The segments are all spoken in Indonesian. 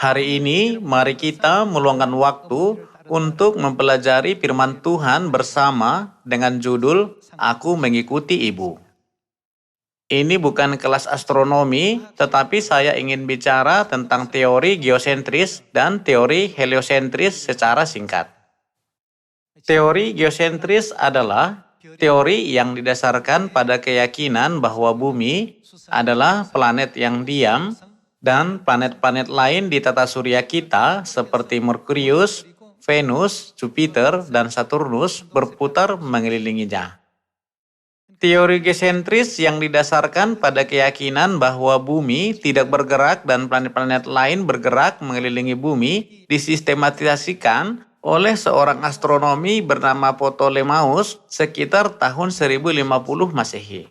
Hari ini, mari kita meluangkan waktu untuk mempelajari firman Tuhan bersama dengan judul Aku Mengikuti Ibu. Ini bukan kelas astronomi, tetapi saya ingin bicara tentang teori geosentris dan teori heliosentris secara singkat. Teori geosentris adalah teori yang didasarkan pada keyakinan bahwa bumi adalah planet yang diam dan planet-planet lain di tata surya kita seperti Merkurius, Venus, Jupiter, dan Saturnus berputar mengelilinginya. Teori geosentris yang didasarkan pada keyakinan bahwa bumi tidak bergerak dan planet-planet lain bergerak mengelilingi bumi disistematisasikan oleh seorang astronomi bernama Ptolemeus sekitar tahun 1050 Masehi.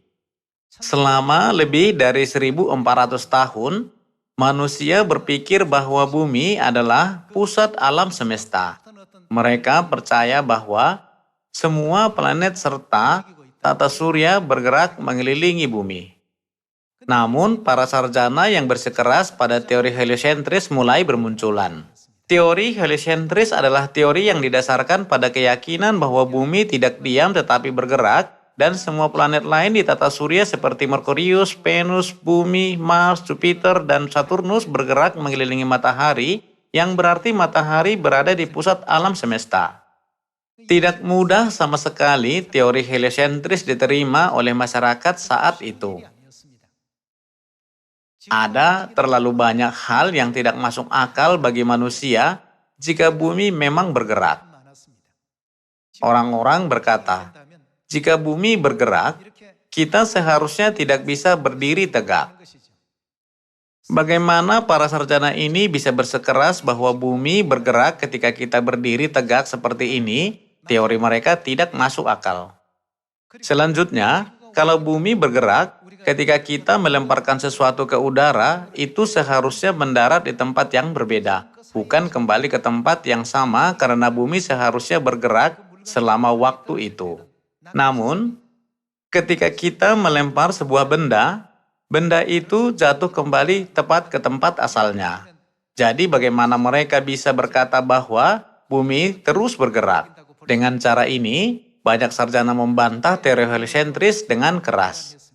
Selama lebih dari 1400 tahun, manusia berpikir bahwa bumi adalah pusat alam semesta. Mereka percaya bahwa semua planet serta tata surya bergerak mengelilingi bumi. Namun, para sarjana yang bersikeras pada teori heliosentris mulai bermunculan. Teori heliosentris adalah teori yang didasarkan pada keyakinan bahwa bumi tidak diam tetapi bergerak, dan semua planet lain di tata surya seperti Merkurius, Venus, Bumi, Mars, Jupiter, dan Saturnus bergerak mengelilingi matahari, yang berarti matahari berada di pusat alam semesta. Tidak mudah sama sekali teori heliosentris diterima oleh masyarakat saat itu. Ada terlalu banyak hal yang tidak masuk akal bagi manusia jika bumi memang bergerak. Orang-orang berkata, jika bumi bergerak, kita seharusnya tidak bisa berdiri tegak. Bagaimana para sarjana ini bisa bersikeras bahwa bumi bergerak ketika kita berdiri tegak seperti ini? Teori mereka tidak masuk akal. Selanjutnya, kalau bumi bergerak, ketika kita melemparkan sesuatu ke udara, itu seharusnya mendarat di tempat yang berbeda, bukan kembali ke tempat yang sama karena bumi seharusnya bergerak selama waktu itu. Namun, ketika kita melempar sebuah benda, benda itu jatuh kembali tepat ke tempat asalnya. Jadi bagaimana mereka bisa berkata bahwa bumi terus bergerak? Dengan cara ini, banyak sarjana membantah teori heliosentris dengan keras.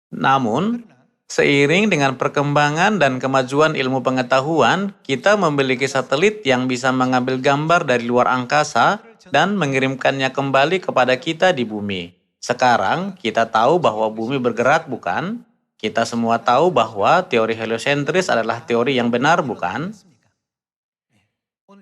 Namun, seiring dengan perkembangan dan kemajuan ilmu pengetahuan, kita memiliki satelit yang bisa mengambil gambar dari luar angkasa dan mengirimkannya kembali kepada kita di bumi. Sekarang, kita tahu bahwa bumi bergerak, bukan? Kita semua tahu bahwa teori heliosentris adalah teori yang benar, bukan?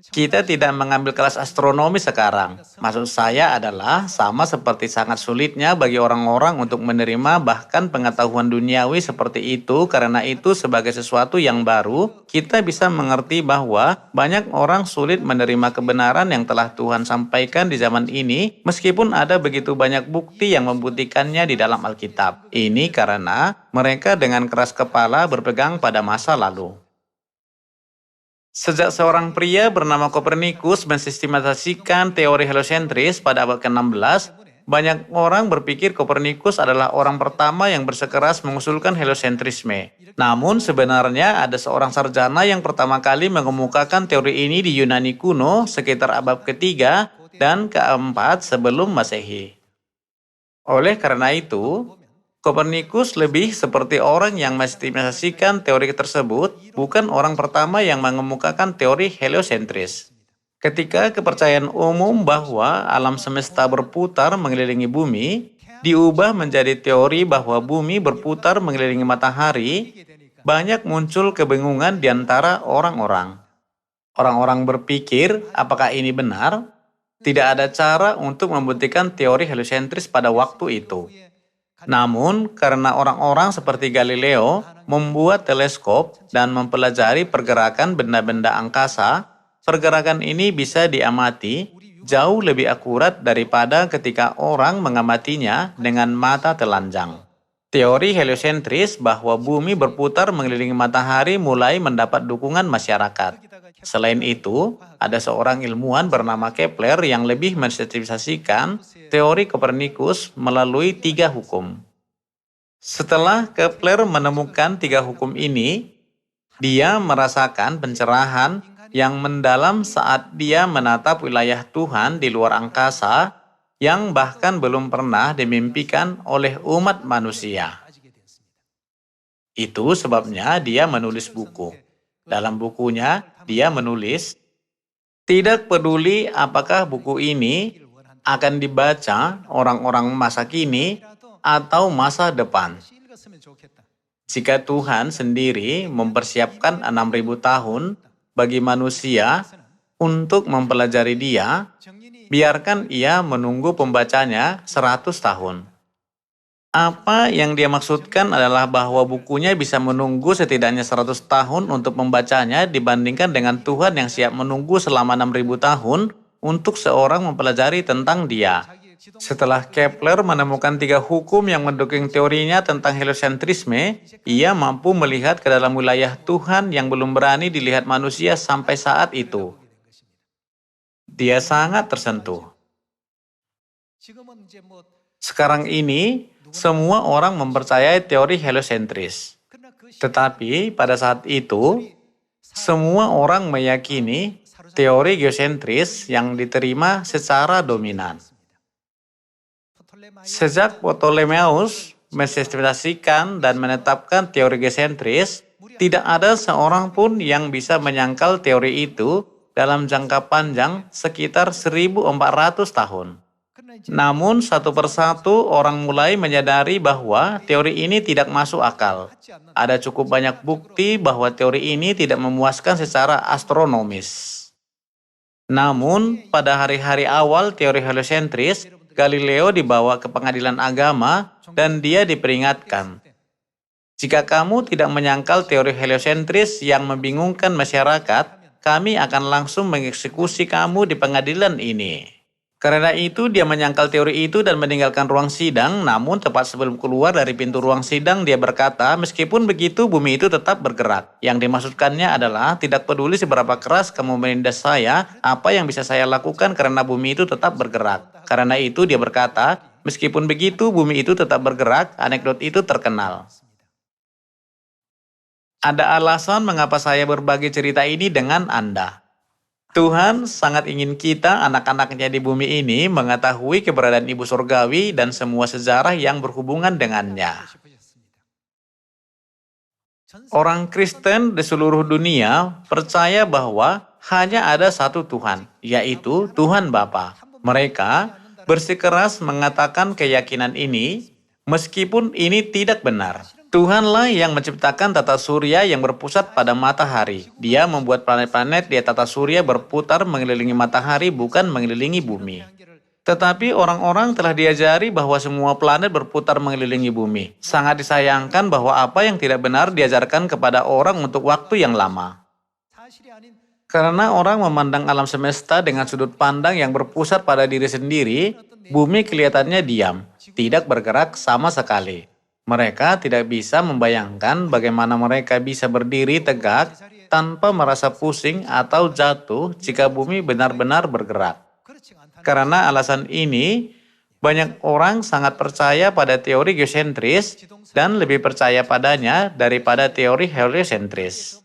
Kita tidak mengambil kelas astronomi sekarang. Maksud saya adalah sama seperti sangat sulitnya bagi orang-orang untuk menerima bahkan pengetahuan duniawi seperti itu, karena itu sebagai sesuatu yang baru, kita bisa mengerti bahwa banyak orang sulit menerima kebenaran yang telah Tuhan sampaikan di zaman ini, meskipun ada begitu banyak bukti yang membuktikannya di dalam Alkitab. Ini karena mereka dengan keras kepala berpegang pada masa lalu. Sejak seorang pria bernama Kopernikus mensistematisasikan teori heliosentris pada abad ke-16, banyak orang berpikir Kopernikus adalah orang pertama yang bersikeras mengusulkan heliosentrisme. Namun sebenarnya ada seorang sarjana yang pertama kali mengemukakan teori ini di Yunani kuno sekitar abad ke-3 dan ke-4 sebelum Masehi. Oleh karena itu, Kopernikus lebih seperti orang yang mensistematisasikan teori tersebut, bukan orang pertama yang mengemukakan teori heliosentris. Ketika kepercayaan umum bahwa alam semesta berputar mengelilingi bumi diubah menjadi teori bahwa bumi berputar mengelilingi matahari, banyak muncul kebingungan di antara orang-orang. Orang-orang berpikir, apakah ini benar? Tidak ada cara untuk membuktikan teori heliosentris pada waktu itu. Namun, karena orang-orang seperti Galileo membuat teleskop dan mempelajari pergerakan benda-benda angkasa, pergerakan ini bisa diamati jauh lebih akurat daripada ketika orang mengamatinya dengan mata telanjang. Teori heliosentris bahwa bumi berputar mengelilingi matahari mulai mendapat dukungan masyarakat. Selain itu, ada seorang ilmuwan bernama Kepler yang lebih mensistematisasikan teori Kopernikus melalui 3 hukum. Setelah Kepler menemukan 3 hukum ini, Dia merasakan pencerahan yang mendalam saat dia menatap wilayah Tuhan di luar angkasa yang bahkan belum pernah dimimpikan oleh umat manusia. Itu sebabnya dia menulis buku. Dalam bukunya, dia menulis, "Tidak peduli apakah buku ini akan dibaca orang-orang masa kini atau masa depan. Jika Tuhan sendiri mempersiapkan 6.000 tahun bagi manusia untuk mempelajari Dia, biarkan ia menunggu pembacanya 100 tahun." Apa yang dia maksudkan adalah bahwa bukunya bisa menunggu setidaknya 100 tahun untuk membacanya dibandingkan dengan Tuhan yang siap menunggu selama 6.000 tahun untuk seorang mempelajari tentang Dia. Setelah Kepler menemukan 3 hukum yang mendukung teorinya tentang heliosentrisme, ia mampu melihat ke dalam wilayah Tuhan yang belum berani dilihat manusia sampai saat itu. Dia sangat tersentuh. Sekarang ini, semua orang mempercayai teori heliosentris. Tetapi pada saat itu, semua orang meyakini teori geosentris yang diterima secara dominan. Sejak Ptolemeus mensistematikan dan menetapkan teori geosentris, tidak ada seorang pun yang bisa menyangkal teori itu dalam jangka panjang sekitar 1.400 tahun. Namun satu persatu orang mulai menyadari bahwa teori ini tidak masuk akal. Ada cukup banyak bukti bahwa teori ini tidak memuaskan secara astronomis. Namun pada hari-hari awal teori heliosentris, Galileo dibawa ke pengadilan agama dan dia diperingatkan. "Jika kamu tidak menyangkal teori heliosentris yang membingungkan masyarakat, kami akan langsung mengeksekusi kamu di pengadilan ini." Karena itu, dia menyangkal teori itu dan meninggalkan ruang sidang, namun tepat sebelum keluar dari pintu ruang sidang, dia berkata, "Meskipun begitu, bumi itu tetap bergerak." Yang dimaksudkannya adalah, tidak peduli seberapa keras kamu menindas saya, apa yang bisa saya lakukan karena bumi itu tetap bergerak. Karena itu, dia berkata, "Meskipun begitu, bumi itu tetap bergerak." Anekdot itu terkenal. Ada alasan mengapa saya berbagi cerita ini dengan Anda. Tuhan sangat ingin kita, anak-anaknya di bumi ini, mengetahui keberadaan Ibu Surgawi dan semua sejarah yang berhubungan dengannya. Orang Kristen di seluruh dunia percaya bahwa hanya ada satu Tuhan, yaitu Tuhan Bapa. Mereka bersikeras mengatakan keyakinan ini, meskipun ini tidak benar. Tuhanlah yang menciptakan tata surya yang berpusat pada matahari. Dia membuat planet-planet di tata surya berputar mengelilingi matahari, bukan mengelilingi bumi. Tetapi orang-orang telah diajari bahwa semua planet berputar mengelilingi bumi. Sangat disayangkan bahwa apa yang tidak benar diajarkan kepada orang untuk waktu yang lama. Karena orang memandang alam semesta dengan sudut pandang yang berpusat pada diri sendiri, bumi kelihatannya diam, tidak bergerak sama sekali. Mereka tidak bisa membayangkan bagaimana mereka bisa berdiri tegak tanpa merasa pusing atau jatuh jika bumi benar-benar bergerak. Karena alasan ini, banyak orang sangat percaya pada teori geosentris dan lebih percaya padanya daripada teori heliosentris.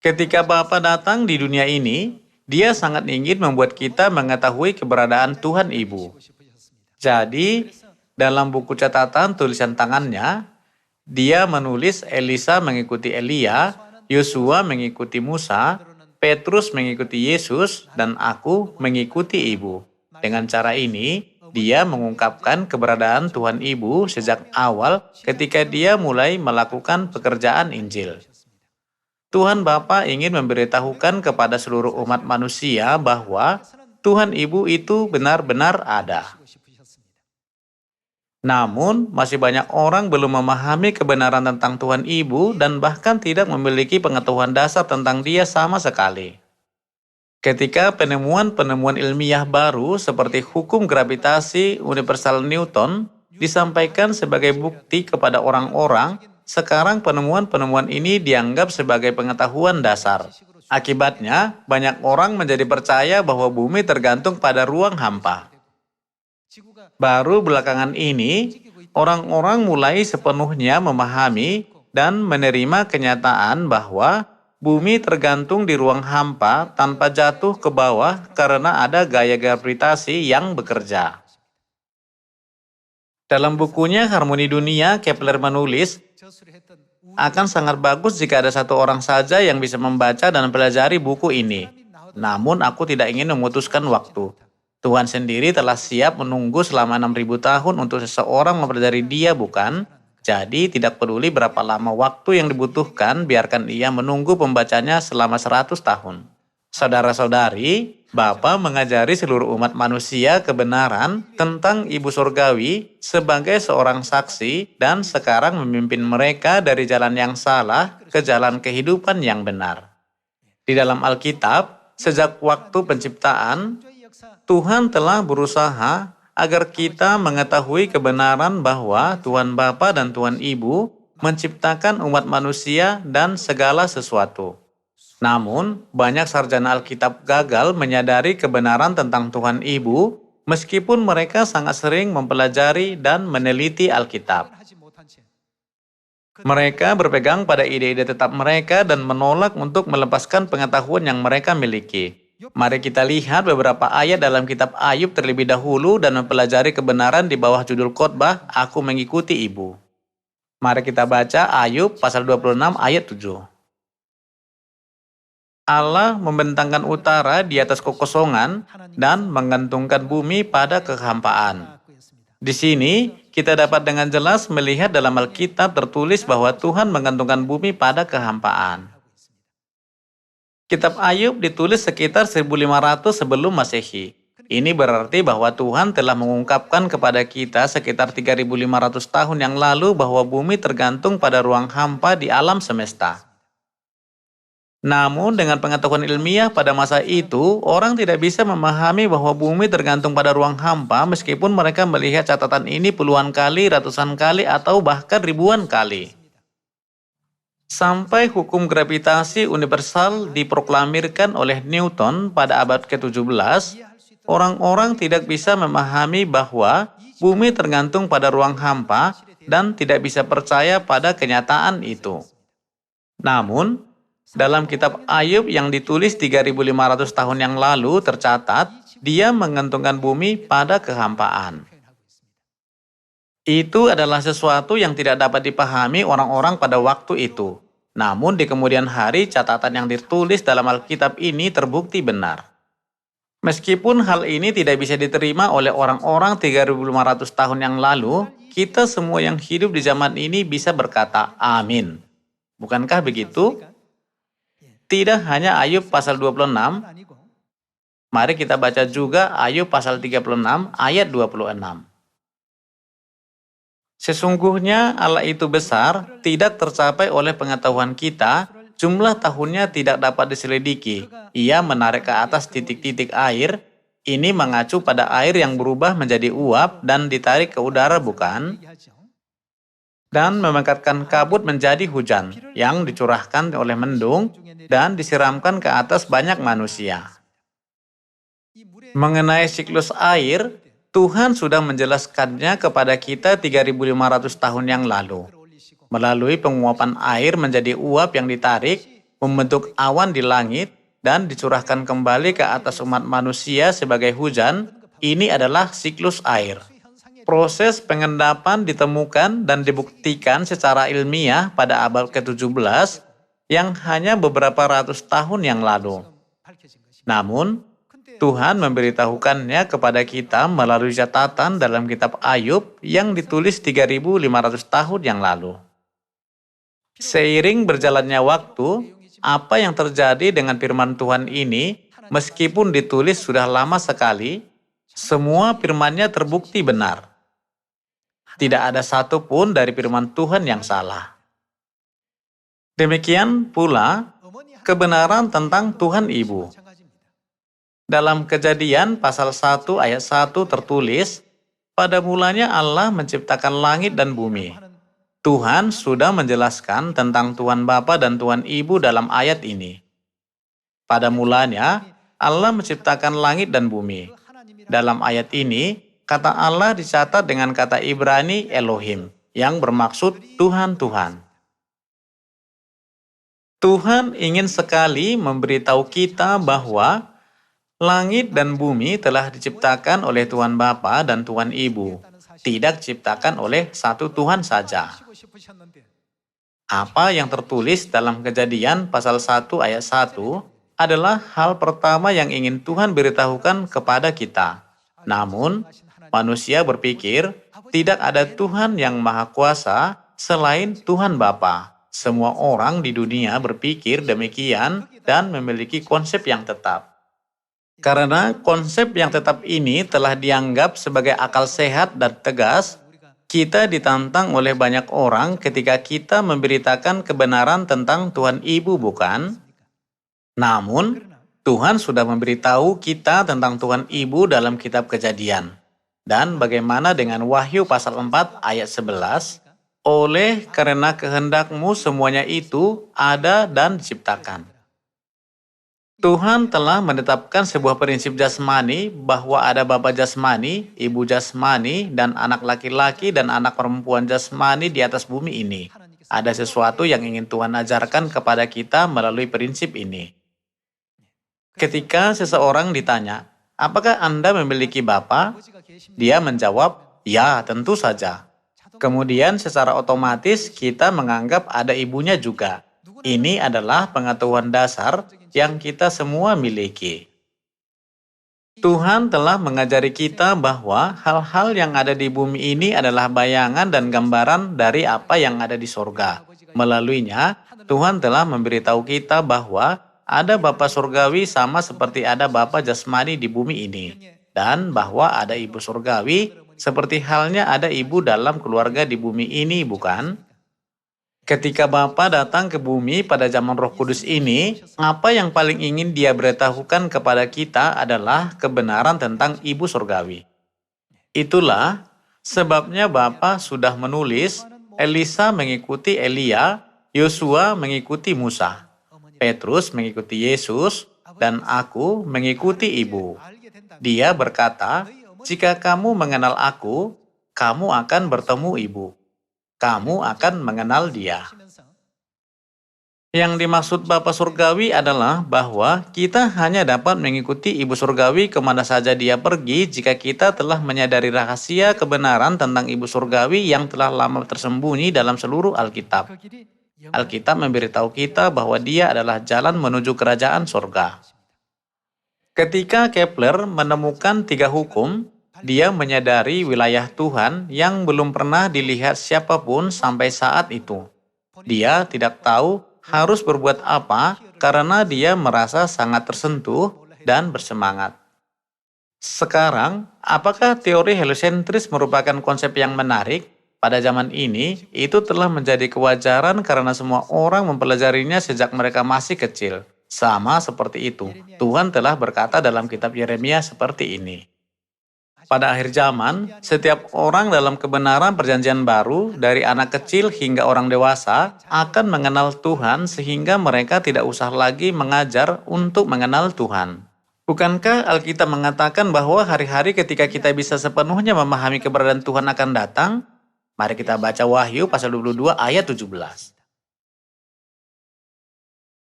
Ketika Bapa datang di dunia ini, Dia sangat ingin membuat kita mengetahui keberadaan Tuhan Ibu. Jadi, dalam buku catatan tulisan tangannya, dia menulis Elisa mengikuti Elia, Yosua mengikuti Musa, Petrus mengikuti Yesus, dan aku mengikuti Ibu. Dengan cara ini, dia mengungkapkan keberadaan Tuhan Ibu sejak awal ketika dia mulai melakukan pekerjaan Injil. Tuhan Bapa ingin memberitahukan kepada seluruh umat manusia bahwa Tuhan Ibu itu benar-benar ada. Namun, masih banyak orang belum memahami kebenaran tentang Tuhan Ibu dan bahkan tidak memiliki pengetahuan dasar tentang Dia sama sekali. Ketika penemuan-penemuan ilmiah baru seperti hukum gravitasi universal Newton disampaikan sebagai bukti kepada orang-orang, sekarang penemuan-penemuan ini dianggap sebagai pengetahuan dasar. Akibatnya, banyak orang menjadi percaya bahwa bumi tergantung pada ruang hampa. Baru belakangan ini, orang-orang mulai sepenuhnya memahami dan menerima kenyataan bahwa bumi tergantung di ruang hampa tanpa jatuh ke bawah karena ada gaya gravitasi yang bekerja. Dalam bukunya Harmoni Dunia, Kepler menulis, akan sangat bagus jika ada satu orang saja yang bisa membaca dan pelajari buku ini. Namun aku tidak ingin memutuskan waktu. Tuhan sendiri telah siap menunggu selama 6.000 tahun untuk seseorang mempelajari dia, bukan? Jadi tidak peduli berapa lama waktu yang dibutuhkan, biarkan ia menunggu pembacanya selama 100 tahun. Saudara-saudari, Bapa mengajari seluruh umat manusia kebenaran tentang Ibu Surgawi sebagai seorang saksi dan sekarang memimpin mereka dari jalan yang salah ke jalan kehidupan yang benar. Di dalam Alkitab, sejak waktu penciptaan, Tuhan telah berusaha agar kita mengetahui kebenaran bahwa Tuhan Bapa dan Tuhan Ibu menciptakan umat manusia dan segala sesuatu. Namun, banyak sarjana Alkitab gagal menyadari kebenaran tentang Tuhan Ibu, meskipun mereka sangat sering mempelajari dan meneliti Alkitab. Mereka berpegang pada ide-ide tetap mereka dan menolak untuk melepaskan pengetahuan yang mereka miliki. Mari kita lihat beberapa ayat dalam kitab Ayub terlebih dahulu dan mempelajari kebenaran di bawah judul khotbah, Aku Mengikuti Ibu. Mari kita baca Ayub pasal 26 ayat 7. Allah membentangkan utara di atas kekosongan dan menggantungkan bumi pada kehampaan. Di sini, kita dapat dengan jelas melihat dalam Alkitab tertulis bahwa Tuhan menggantungkan bumi pada kehampaan. Kitab Ayub ditulis sekitar 1500 sebelum Masehi. Ini berarti bahwa Tuhan telah mengungkapkan kepada kita sekitar 3500 tahun yang lalu bahwa bumi tergantung pada ruang hampa di alam semesta. Namun dengan pengetahuan ilmiah pada masa itu, orang tidak bisa memahami bahwa bumi tergantung pada ruang hampa meskipun mereka melihat catatan ini puluhan kali, ratusan kali, atau bahkan ribuan kali. Sampai hukum gravitasi universal diproklamirkan oleh Newton pada abad ke-17, orang-orang tidak bisa memahami bahwa bumi tergantung pada ruang hampa dan tidak bisa percaya pada kenyataan itu. Namun, dalam kitab Ayub yang ditulis 3.500 tahun yang lalu tercatat, dia menggantungkan bumi pada kehampaan. Itu adalah sesuatu yang tidak dapat dipahami orang-orang pada waktu itu. Namun di kemudian hari, catatan yang ditulis dalam Alkitab ini terbukti benar. Meskipun hal ini tidak bisa diterima oleh orang-orang 3.500 tahun yang lalu, kita semua yang hidup di zaman ini bisa berkata, Amin. Bukankah begitu? Tidak hanya Ayub pasal 26, mari kita baca juga Ayub pasal 36 ayat 26. Sesungguhnya Allah itu besar, tidak tercapai oleh pengetahuan kita, jumlah tahunnya tidak dapat diselidiki. Ia menarik ke atas titik-titik air, ini mengacu pada air yang berubah menjadi uap dan ditarik ke udara, bukan? Dan memekatkan kabut menjadi hujan yang dicurahkan oleh mendung dan disiramkan ke atas banyak manusia. Mengenai siklus air, Tuhan sudah menjelaskannya kepada kita 3.500 tahun yang lalu. Melalui penguapan air menjadi uap yang ditarik, membentuk awan di langit, dan dicurahkan kembali ke atas umat manusia sebagai hujan, ini adalah siklus air. Proses pengendapan ditemukan dan dibuktikan secara ilmiah pada abad ke-17 yang hanya beberapa ratus tahun yang lalu. Namun, Tuhan memberitahukannya kepada kita melalui catatan dalam kitab Ayub yang ditulis 3.500 tahun yang lalu. Seiring berjalannya waktu, apa yang terjadi dengan firman Tuhan ini, meskipun ditulis sudah lama sekali, semua firman-Nya terbukti benar. Tidak ada satupun dari firman Tuhan yang salah. Demikian pula kebenaran tentang Tuhan Ibu. Dalam Kejadian pasal 1 ayat 1 tertulis, pada mulanya Allah menciptakan langit dan bumi. Tuhan sudah menjelaskan tentang Tuhan Bapa dan Tuhan Ibu dalam ayat ini. Pada mulanya Allah menciptakan langit dan bumi. Dalam ayat ini, kata Allah dicatat dengan kata Ibrani Elohim, yang bermaksud Tuhan-Tuhan. Tuhan ingin sekali memberitahu kita bahwa langit dan bumi telah diciptakan oleh Tuhan Bapa dan Tuhan Ibu, tidak diciptakan oleh satu Tuhan saja. Apa yang tertulis dalam Kejadian pasal 1 ayat 1 adalah hal pertama yang ingin Tuhan beritahukan kepada kita. Namun, manusia berpikir tidak ada Tuhan yang Maha Kuasa selain Tuhan Bapa. Semua orang di dunia berpikir demikian dan memiliki konsep yang tetap. Karena konsep yang tetap ini telah dianggap sebagai akal sehat dan tegas, kita ditantang oleh banyak orang ketika kita memberitakan kebenaran tentang Tuhan Ibu, bukan? Namun, Tuhan sudah memberitahu kita tentang Tuhan Ibu dalam kitab Kejadian. Dan bagaimana dengan Wahyu pasal 4 ayat 11? Oleh karena kehendakmu semuanya itu ada dan diciptakan. Tuhan telah menetapkan sebuah prinsip jasmani bahwa ada bapa jasmani, ibu jasmani, dan anak laki-laki dan anak perempuan jasmani di atas bumi ini. Ada sesuatu yang ingin Tuhan ajarkan kepada kita melalui prinsip ini. Ketika seseorang ditanya, apakah Anda memiliki bapa? Dia menjawab, ya tentu saja. Kemudian secara otomatis kita menganggap ada ibunya juga. Ini adalah pengetahuan dasar yang kita semua miliki. Tuhan telah mengajari kita bahwa hal-hal yang ada di bumi ini adalah bayangan dan gambaran dari apa yang ada di sorga. Melaluinya, Tuhan telah memberitahu kita bahwa ada Bapa surgawi sama seperti ada Bapa jasmani di bumi ini. Dan bahwa ada ibu surgawi seperti halnya ada ibu dalam keluarga di bumi ini, bukan? Ketika Bapa datang ke bumi pada zaman Roh Kudus ini, apa yang paling ingin Dia beritahukan kepada kita adalah kebenaran tentang ibu surgawi. Itulah sebabnya Bapa sudah menulis, Elisa mengikuti Elia, Yosua mengikuti Musa, Petrus mengikuti Yesus, dan aku mengikuti ibu. Dia berkata, jika kamu mengenal aku, kamu akan bertemu ibu. Kamu akan mengenal dia. Yang dimaksud Bapa Surgawi adalah bahwa kita hanya dapat mengikuti Ibu Surgawi kemana saja dia pergi jika kita telah menyadari rahasia kebenaran tentang Ibu Surgawi yang telah lama tersembunyi dalam seluruh Alkitab. Alkitab memberitahu kita bahwa dia adalah jalan menuju kerajaan surga. Ketika Kepler menemukan 3 hukum, dia menyadari wilayah Tuhan yang belum pernah dilihat siapapun sampai saat itu. Dia tidak tahu harus berbuat apa karena dia merasa sangat tersentuh dan bersemangat. Sekarang, apakah teori heliosentris merupakan konsep yang menarik? Pada zaman ini, itu telah menjadi kewajaran karena semua orang mempelajarinya sejak mereka masih kecil. Sama seperti itu, Tuhan telah berkata dalam kitab Yeremia seperti ini. Pada akhir zaman, setiap orang dalam kebenaran perjanjian baru, dari anak kecil hingga orang dewasa, akan mengenal Tuhan sehingga mereka tidak usah lagi mengajar untuk mengenal Tuhan. Bukankah Alkitab mengatakan bahwa hari-hari ketika kita bisa sepenuhnya memahami keberadaan Tuhan akan datang? Mari kita baca Wahyu pasal 22 ayat 17.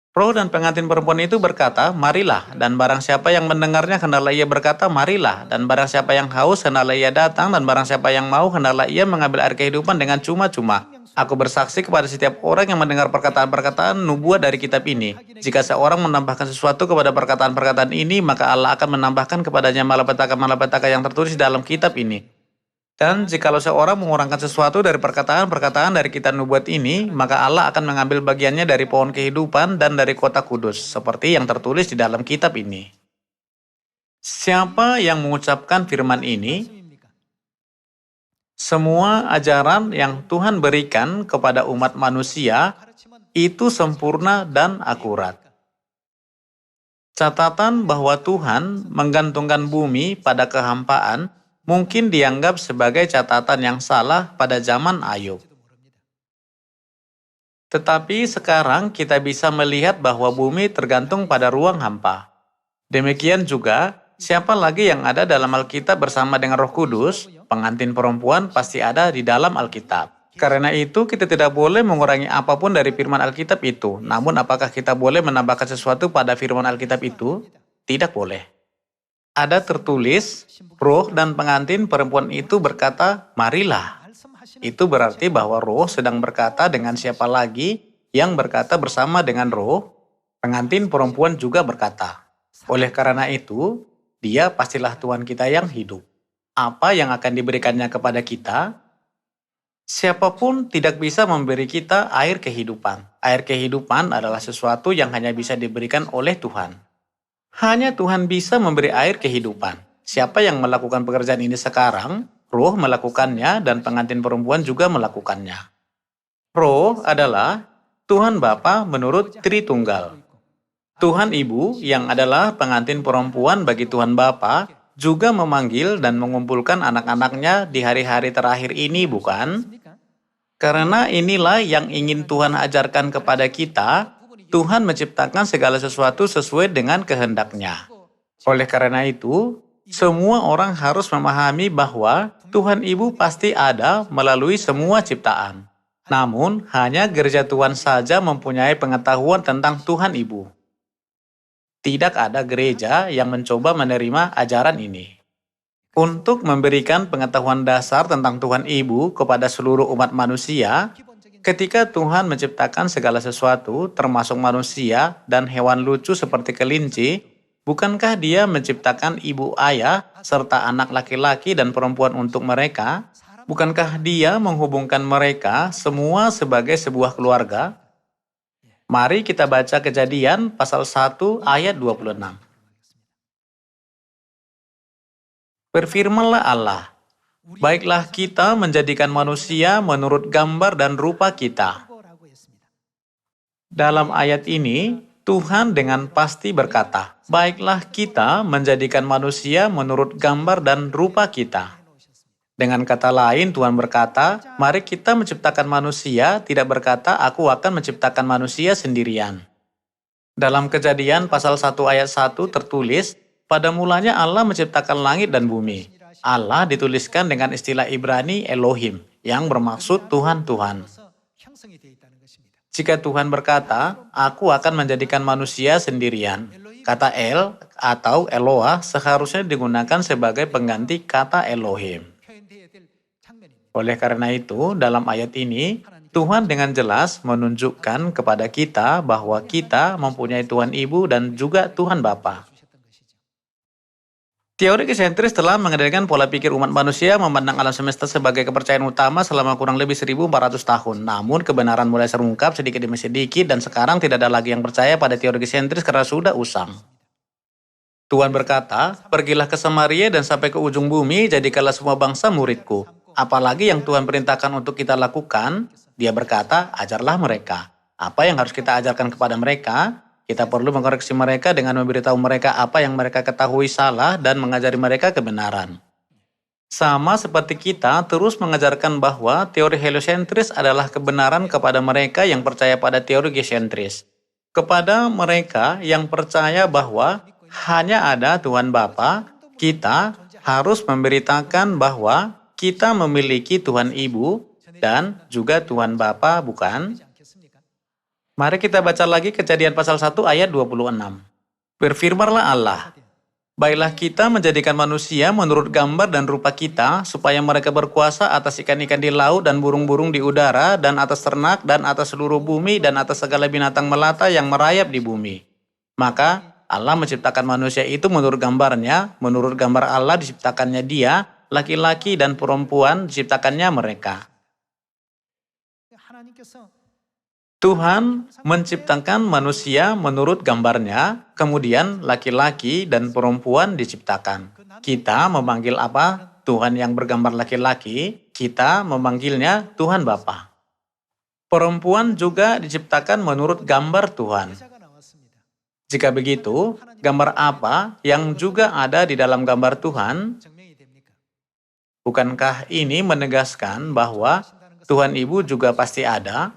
Roh dan pengantin perempuan itu berkata, marilah, dan barang siapa yang mendengarnya hendaklah ia berkata, marilah, dan barang siapa yang haus hendaklah ia datang, dan barang siapa yang mau hendaklah ia mengambil air kehidupan dengan cuma-cuma. Aku bersaksi kepada setiap orang yang mendengar perkataan-perkataan nubuat dari kitab ini. Jika seorang menambahkan sesuatu kepada perkataan-perkataan ini, maka Allah akan menambahkan kepadanya malapetaka-malapetaka yang tertulis dalam kitab ini. Dan jikalau seorang mengurangkan sesuatu dari perkataan-perkataan dari kitab nubuat ini, maka Allah akan mengambil bagiannya dari pohon kehidupan dan dari kota kudus, seperti yang tertulis di dalam kitab ini. Siapa yang mengucapkan firman ini? Semua ajaran yang Tuhan berikan kepada umat manusia itu sempurna dan akurat. Catatan bahwa Tuhan menggantungkan bumi pada kehampaan mungkin dianggap sebagai catatan yang salah pada zaman Ayub. Tetapi sekarang kita bisa melihat bahwa bumi tergantung pada ruang hampa. Demikian juga, siapa lagi yang ada dalam Alkitab bersama dengan Roh Kudus, pengantin perempuan pasti ada di dalam Alkitab. Karena itu, kita tidak boleh mengurangi apapun dari firman Alkitab itu. Namun, apakah kita boleh menambahkan sesuatu pada firman Alkitab itu? Tidak boleh. Ada tertulis, roh dan pengantin perempuan itu berkata, marilah. Itu berarti bahwa roh sedang berkata dengan siapa lagi yang berkata bersama dengan roh, pengantin perempuan juga berkata. Oleh karena itu, dia pastilah Tuhan kita yang hidup. Apa yang akan diberikannya kepada kita? Siapapun tidak bisa memberi kita air kehidupan. Air kehidupan adalah sesuatu yang hanya bisa diberikan oleh Tuhan. Hanya Tuhan bisa memberi air kehidupan. Siapa yang melakukan pekerjaan ini sekarang, roh melakukannya dan pengantin perempuan juga melakukannya. Roh adalah Tuhan Bapa menurut Tritunggal. Tuhan Ibu yang adalah pengantin perempuan bagi Tuhan Bapa juga memanggil dan mengumpulkan anak-anaknya di hari-hari terakhir ini, bukan? Karena inilah yang ingin Tuhan ajarkan kepada kita, Tuhan menciptakan segala sesuatu sesuai dengan kehendak-Nya. Oleh karena itu, semua orang harus memahami bahwa Tuhan Ibu pasti ada melalui semua ciptaan. Namun, hanya gereja Tuhan saja mempunyai pengetahuan tentang Tuhan Ibu. Tidak ada gereja yang mencoba menerima ajaran ini. Untuk memberikan pengetahuan dasar tentang Tuhan Ibu kepada seluruh umat manusia, ketika Tuhan menciptakan segala sesuatu, termasuk manusia dan hewan lucu seperti kelinci, bukankah Dia menciptakan ibu ayah serta anak laki-laki dan perempuan untuk mereka? Bukankah Dia menghubungkan mereka semua sebagai sebuah keluarga? Mari kita baca Kejadian pasal 1 ayat 26. Berfirmanlah Allah, baiklah kita menjadikan manusia menurut gambar dan rupa kita. Dalam ayat ini, Tuhan dengan pasti berkata, baiklah kita menjadikan manusia menurut gambar dan rupa kita. Dengan kata lain, Tuhan berkata, mari kita menciptakan manusia, tidak berkata, aku akan menciptakan manusia sendirian. Dalam Kejadian pasal 1 ayat 1 tertulis, pada mulanya Allah menciptakan langit dan bumi. Allah dituliskan dengan istilah Ibrani Elohim, yang bermaksud Tuhan-Tuhan. Jika Tuhan berkata, aku akan menjadikan manusia sendirian, kata El atau Eloah seharusnya digunakan sebagai pengganti kata Elohim. Oleh karena itu, dalam ayat ini, Tuhan dengan jelas menunjukkan kepada kita bahwa kita mempunyai Tuhan Ibu dan juga Tuhan Bapa. Teori gesentris telah mengendalikan pola pikir umat manusia memandang alam semesta sebagai kepercayaan utama selama kurang lebih 1400 tahun. Namun kebenaran mulai terungkap sedikit demi sedikit dan sekarang tidak ada lagi yang percaya pada teori gesentris karena sudah usang. Tuhan berkata, pergilah ke Samaria dan sampai ke ujung bumi, jadikanlah semua bangsa muridku. Apalagi yang Tuhan perintahkan untuk kita lakukan, Dia berkata, ajarlah mereka. Apa yang harus kita ajarkan kepada mereka? Kita perlu mengkoreksi mereka dengan memberitahu mereka apa yang mereka ketahui salah dan mengajari mereka kebenaran. Sama seperti kita terus mengajarkan bahwa teori heliosentris adalah kebenaran kepada mereka yang percaya pada teori geosentris. Kepada mereka yang percaya bahwa hanya ada Tuhan Bapa, kita harus memberitakan bahwa kita memiliki Tuhan Ibu dan juga Tuhan Bapa, bukan? Mari kita baca lagi Kejadian pasal 1 ayat 26. Berfirmanlah Allah, baiklah kita menjadikan manusia menurut gambar dan rupa kita, supaya mereka berkuasa atas ikan-ikan di laut dan burung-burung di udara, dan atas ternak, dan atas seluruh bumi, dan atas segala binatang melata yang merayap di bumi. Maka Allah menciptakan manusia itu menurut gambarnya, menurut gambar Allah diciptakannya dia, laki-laki dan perempuan diciptakannya mereka. Tuhan menciptakan manusia menurut gambarnya, kemudian laki-laki dan perempuan diciptakan. Kita memanggil apa? Tuhan yang bergambar laki-laki, kita memanggilnya Tuhan Bapa. Perempuan juga diciptakan menurut gambar Tuhan. Jika begitu, gambar apa yang juga ada di dalam gambar Tuhan? Bukankah ini menegaskan bahwa Tuhan Ibu juga pasti ada?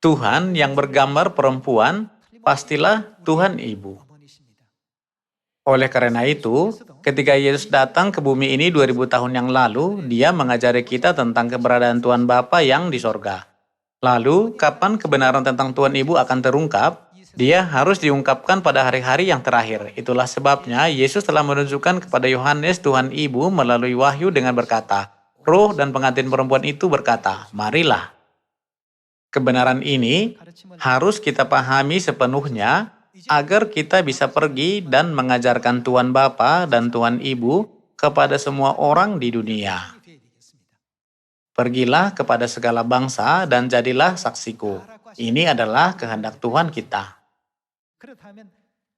Tuhan yang bergambar perempuan pastilah Tuhan Ibu. Oleh karena itu, Ketika Yesus datang ke bumi ini 2000 tahun yang lalu, dia mengajari kita tentang keberadaan Tuhan Bapa yang di sorga. Lalu, kapan kebenaran tentang Tuhan Ibu akan terungkap? Dia harus diungkapkan pada hari-hari yang terakhir. Itulah sebabnya Yesus telah menunjukkan kepada Yohanes Tuhan Ibu melalui wahyu dengan berkata, Roh dan pengantin perempuan itu berkata, marilah. Kebenaran ini harus kita pahami sepenuhnya agar kita bisa pergi dan mengajarkan Tuhan Bapa dan Tuhan Ibu kepada semua orang di dunia. Pergilah kepada segala bangsa dan jadilah saksiku. Ini adalah kehendak Tuhan kita.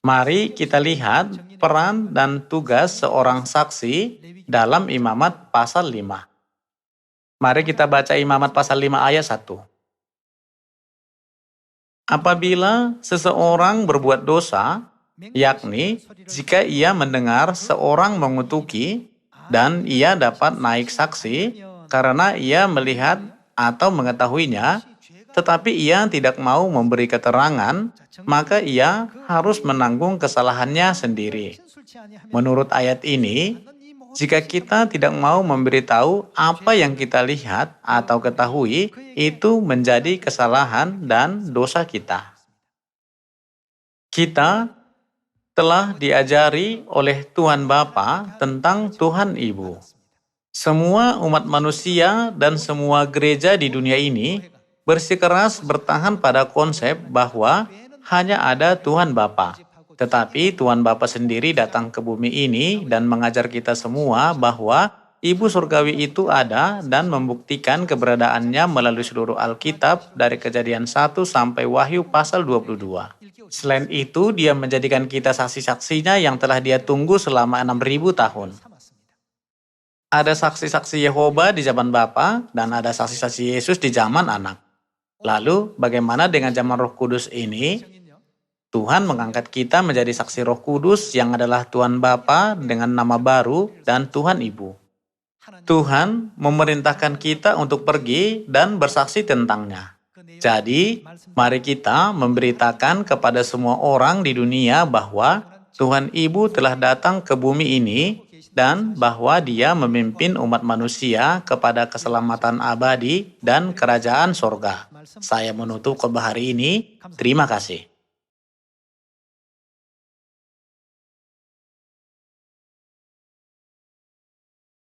Mari kita lihat peran dan tugas seorang saksi dalam Imamat pasal 5. Mari kita baca Imamat pasal 5 ayat 1. Apabila seseorang berbuat dosa, yakni jika ia mendengar seorang mengutuki dan ia dapat naik saksi karena ia melihat atau mengetahuinya, tetapi ia tidak mau memberi keterangan, maka ia harus menanggung kesalahannya sendiri. Menurut ayat ini, jika kita tidak mau memberitahu apa yang kita lihat atau ketahui, itu menjadi kesalahan dan dosa kita. Kita telah diajari oleh Tuhan Bapa tentang Tuhan Ibu. Semua umat manusia dan semua gereja di dunia ini bersikeras bertahan pada konsep bahwa hanya ada Tuhan Bapa. Tetapi Tuhan Bapa sendiri datang ke bumi ini dan mengajar kita semua bahwa Ibu Surgawi itu ada dan membuktikan keberadaannya melalui seluruh Alkitab dari Kejadian 1 sampai Wahyu pasal 22. Selain itu, dia menjadikan kita saksi-saksinya yang telah dia tunggu selama 6.000 tahun. Ada saksi-saksi Yehova di zaman Bapa dan ada saksi-saksi Yesus di zaman Anak. Lalu, bagaimana dengan zaman Roh Kudus ini? Tuhan mengangkat kita menjadi saksi Roh Kudus yang adalah Tuhan Bapa dengan nama baru dan Tuhan Ibu. Tuhan memerintahkan kita untuk pergi dan bersaksi tentangnya. Jadi, mari kita memberitakan kepada semua orang di dunia bahwa Tuhan Ibu telah datang ke bumi ini dan bahwa Dia memimpin umat manusia kepada keselamatan abadi dan kerajaan sorga. Saya menutup khotbah hari ini. Terima kasih.